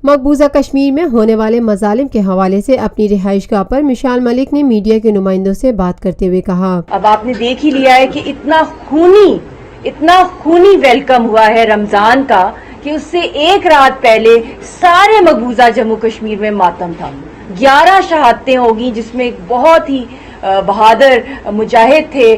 مقبوضہ کشمیر میں ہونے والے مظالم کے حوالے سے اپنی رہائش گاہ پر مشال ملک نے میڈیا کے نمائندوں سے بات کرتے ہوئے کہا، اب آپ نے دیکھ ہی لیا ہے کہ اتنا خونی ویلکم ہوا ہے رمضان کا کہ اس سے ایک رات پہلے سارے مقبوضہ جموں کشمیر میں ماتم تھا. 11 شہادتیں ہوگی جس میں ایک بہت ہی بہادر مجاہد تھے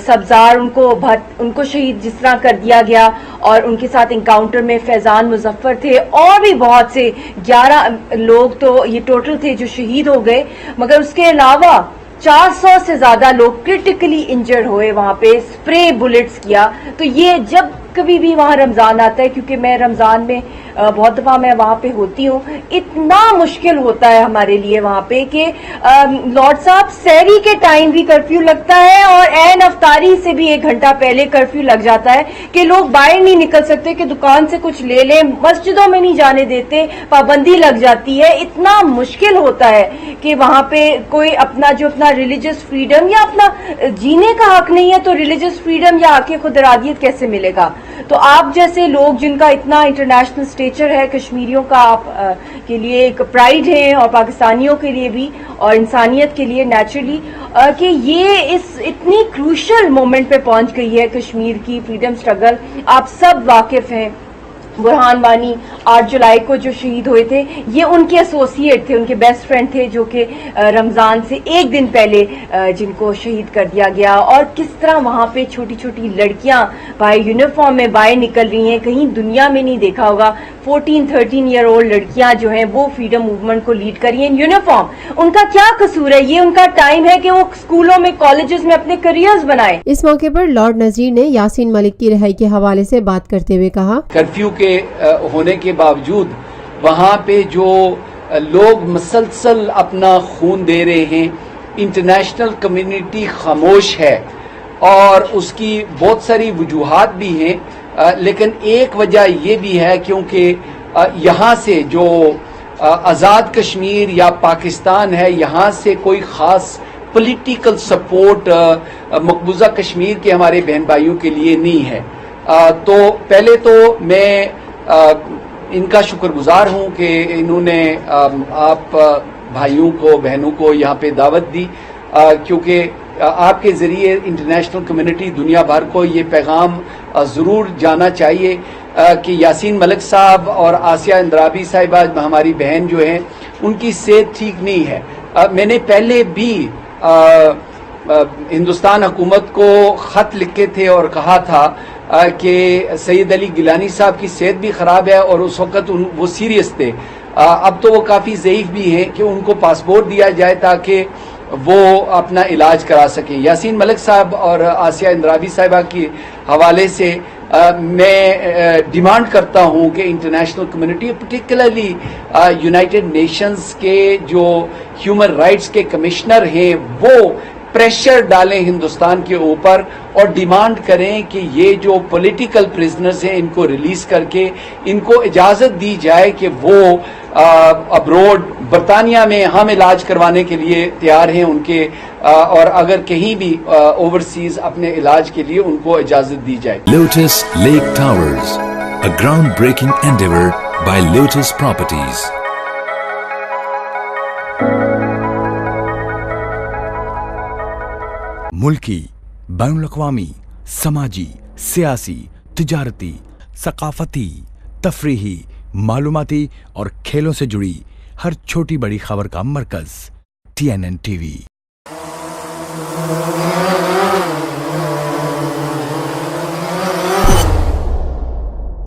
سبزار، ان کو شہید جس طرح کر دیا گیا، اور ان کے ساتھ انکاؤنٹر میں فیضان مظفر تھے، اور بھی بہت سے 11 لوگ تو یہ ٹوٹل تھے جو شہید ہو گئے. مگر اس کے علاوہ 400 سے زیادہ لوگ کرٹیکلی انجرڈ ہوئے، وہاں پہ اسپرے بلٹس کیا. تو یہ جب کبھی بھی وہاں رمضان آتا ہے، کیونکہ میں رمضان میں بہت دفعہ میں وہاں پہ ہوتی ہوں، اتنا مشکل ہوتا ہے ہمارے لیے وہاں پہ کہ لارڈ صاحب سحری کے ٹائم بھی کرفیو لگتا ہے، اور عین افطاری سے بھی 1 گھنٹہ پہلے کرفیو لگ جاتا ہے کہ لوگ باہر نہیں نکل سکتے کہ دکان سے کچھ لے لیں، مسجدوں میں نہیں جانے دیتے، پابندی لگ جاتی ہے. اتنا مشکل ہوتا ہے کہ وہاں پہ کوئی اپنا ریلیجس فریڈم یا اپنا جینے کا حق نہیں ہے، تو ریلیجس فریڈم یا حق خود ارادیت کیسے ملے گا؟ تو آپ جیسے لوگ جن کا اتنا انٹرنیشنل اسٹیچر ہے کشمیریوں کا، آپ کے لیے ایک پرائڈ ہے، اور پاکستانیوں کے لیے بھی، اور انسانیت کے لیے نیچرلی، کہ یہ اس اتنی کروشل مومنٹ پہ پہنچ گئی ہے کشمیر کی فریڈم سٹرگل. آپ سب واقف ہیں، برہان وانی 8 جولائی کو جو شہید ہوئے تھے، یہ ان کے ایسوسیٹ تھے، ان کے بیسٹ فرینڈ تھے، جو کہ رمضان سے 1 دن پہلے جن کو شہید کر دیا گیا. اور کس طرح وہاں پہ چھوٹی چھوٹی لڑکیاں باہر یونیفارم میں باہر نکل رہی ہیں، کہیں دنیا میں نہیں دیکھا ہوگا. 14-13 ایئر اولڈ لڑکیاں جو ہیں وہ فریڈم موومنٹ کو لیڈ کر رہی ہیں یونیفارم. ان کا کیا قصور ہے؟ یہ ان کا ٹائم ہے کہ وہ اسکولوں میں، کالجز میں اپنے کریئرز بنائیں. اس موقع پر لارڈ نذیر نے یاسین ملک کی رہائی کے حوالے سے بات کرتے ہوئے کہا، کرفیو کے ہونے کے باوجود وہاں پہ جو لوگ مسلسل اپنا خون دے رہے ہیں، انٹرنیشنل کمیونٹی خاموش ہے، اور اس کی بہت ساری وجوہات بھی ہیں، لیکن ایک وجہ یہ بھی ہے کیونکہ یہاں سے جو آزاد کشمیر یا پاکستان ہے، یہاں سے کوئی خاص پولیٹیکل سپورٹ مقبوضہ کشمیر کے ہمارے بہن بھائیوں کے لیے نہیں ہے. تو پہلے تو میں ان کا شکر گزار ہوں کہ انہوں نے آپ بھائیوں کو، بہنوں کو یہاں پہ دعوت دی، کیونکہ آپ کے ذریعے انٹرنیشنل کمیونٹی دنیا بھر کو یہ پیغام ضرور جانا چاہیے کہ یاسین ملک صاحب اور آسیہ اندرابی صاحبہ ہماری بہن جو ہیں، ان کی صحت ٹھیک نہیں ہے. میں نے پہلے بھی ہندوستان حکومت کو خط لکھے تھے اور کہا تھا کہ سید علی گیلانی صاحب کی صحت بھی خراب ہے، اور اس وقت وہ سیریس تھے. اب تو وہ کافی ضعیف بھی ہیں، کہ ان کو پاسپورٹ دیا جائے تاکہ وہ اپنا علاج کرا سکیں. یاسین ملک صاحب اور آسیہ اندرابی صاحبہ کے حوالے سے میں ڈیمانڈ کرتا ہوں کہ international community, particularly United nations کے جو ہیومن رائٹس کے کمشنر ہیں، وہ پریشر ڈالیں ہندوستان کے اوپر، اور ڈیمانڈ کریں کہ یہ جو پولیٹیکل پرزنرز ہیں ان کو ریلیز کر کے ان کو اجازت دی جائے کہ وہ ابروڈ برطانیہ میں ہم علاج کروانے کے لیے تیار ہیں ان کے، اور اگر کہیں بھی اوورسیز اپنے علاج کے لیے ان کو اجازت دی جائے. Lotus Lake Towers, a groundbreaking endeavor by Lotus Properties. ملکی، بین الاقوامی، سماجی، سیاسی، تجارتی، ثقافتی، تفریحی، معلوماتی اور کھیلوں سے جڑی ہر چھوٹی بڑی خبر کا مرکز TNN TV.